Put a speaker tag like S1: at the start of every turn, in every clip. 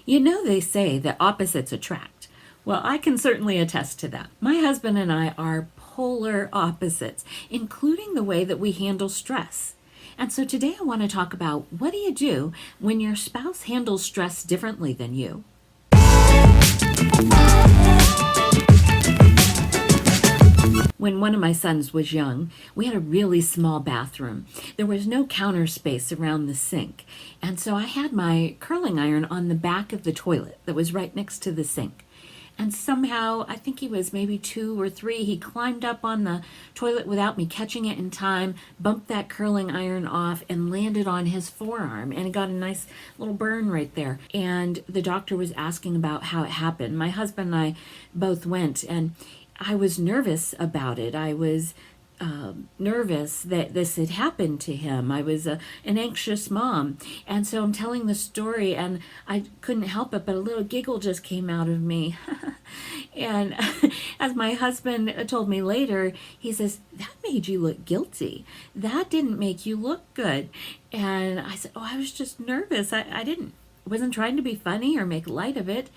S1: You know, they say that opposites attract. Well, I can certainly attest to that. My husband and I are polar opposites, including the way that we handle stress. And so today I want to talk about what do you do when your spouse handles stress differently than you? When one of my sons was young, we had a really small bathroom. There was no counter space around the sink. And so I had my curling iron on the back of the toilet that was right next to the sink. And somehow, I think he was maybe 2 or 3, he climbed up on the toilet without me catching it in time, bumped that curling iron off, and landed on his forearm. And it got a nice little burn right there. And the doctor was asking about how it happened. My husband and I both went, and I was nervous about it. I was nervous that this had happened to him. I was an anxious mom. And so I'm telling the story, and I couldn't help it, but a little giggle just came out of me. And as my husband told me later, he says, "That made you look guilty. That didn't make you look good." And I said, "Oh, I was just nervous. Wasn't trying to be funny or make light of it."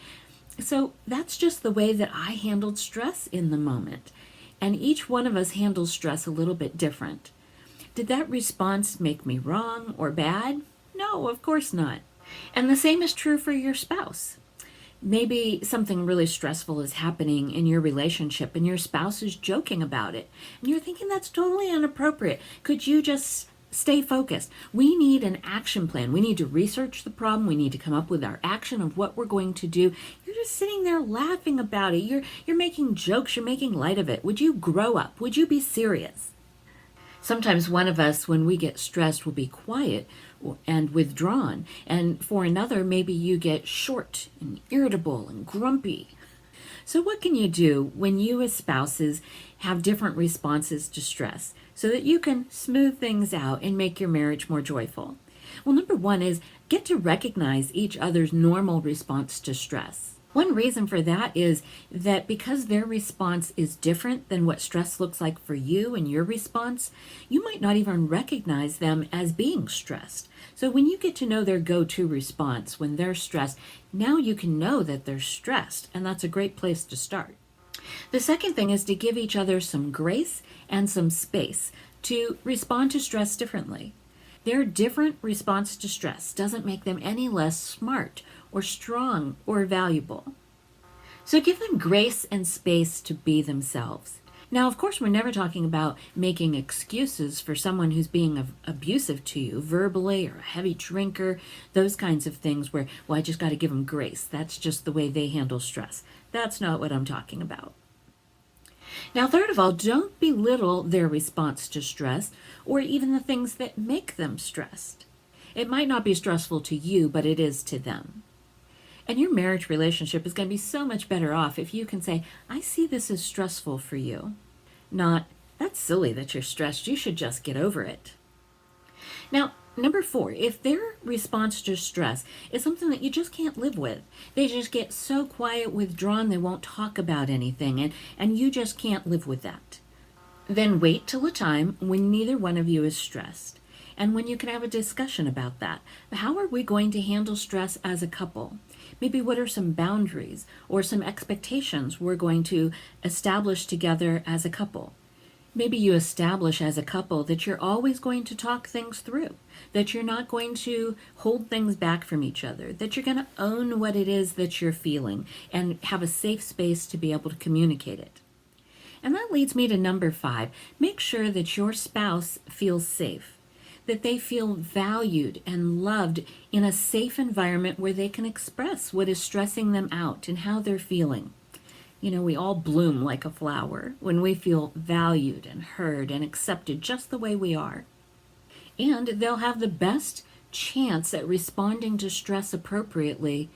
S1: So that's just the way that I handled stress in the moment. And each one of us handles stress a little bit different. Did that response make me wrong or bad? No, of course not. And the same is true for your spouse. Maybe something really stressful is happening in your relationship and your spouse is joking about it. And you're thinking that's totally inappropriate. Could you just stay focused? We need an action plan. We need to research the problem. We need to come up with our action of what we're going to do. You're just sitting there laughing about it. You're making jokes. You're making light of it. Would you grow up? Would you be serious? Sometimes one of us, when we get stressed, will be quiet and withdrawn. And for another, maybe you get short and irritable and grumpy. So what can you do when you as spouses have different responses to stress so that you can smooth things out and make your marriage more joyful? Well, number one is get to recognize each other's normal response to stress. One reason for that is that because their response is different than what stress looks like for you and your response, you might not even recognize them as being stressed. So when you get to know their go-to response when they're stressed, now you can know that they're stressed, and that's a great place to start. The second thing is to give each other some grace and some space to respond to stress differently. Their different response to stress doesn't make them any less smart or strong or valuable. So give them grace and space to be themselves. Now, of course, we're never talking about making excuses for someone who's being abusive to you, verbally or a heavy drinker, those kinds of things where, well, I just got to give them grace. That's just the way they handle stress. That's not what I'm talking about. Now, third of all, don't belittle their response to stress or even the things that make them stressed. It might not be stressful to you, but it is to them. And your marriage relationship is going to be so much better off if you can say, "I see this as stressful for you." Not, "That's silly that you're stressed. You should just get over it." Now, number 4, if their response to stress is something that you just can't live with, they just get so quiet, withdrawn, they won't talk about anything, and you just can't live with that, then wait till a time when neither one of you is stressed and when you can have a discussion about that. How are we going to handle stress as a couple? Maybe what are some boundaries or some expectations we're going to establish together as a couple? Maybe you establish as a couple that you're always going to talk things through, that you're not going to hold things back from each other, that you're going to own what it is that you're feeling and have a safe space to be able to communicate it. And that leads me to number 5. Make sure that your spouse feels safe, that they feel valued and loved in a safe environment where they can express what is stressing them out and how they're feeling. You know, we all bloom like a flower when we feel valued and heard and accepted just the way we are. And they'll have the best chance at responding to stress appropriately,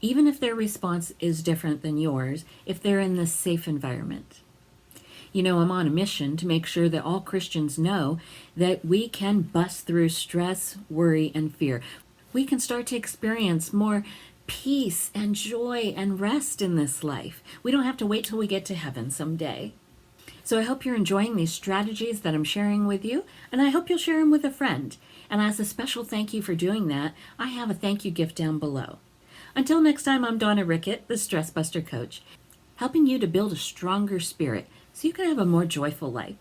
S1: even if their response is different than yours, if they're in this safe environment. You know, I'm on a mission to make sure that all Christians know that we can bust through stress, worry, and fear. We can start to experience more peace and joy and rest in this life. We don't have to wait till we get to heaven someday. So I hope you're enjoying these strategies that I'm sharing with you, and I hope you'll share them with a friend. And as a special thank you for doing that, I have a thank you gift down below. Until next time, I'm Donna Rickett, the Stress Buster Coach, helping you to build a stronger spirit so you can have a more joyful life.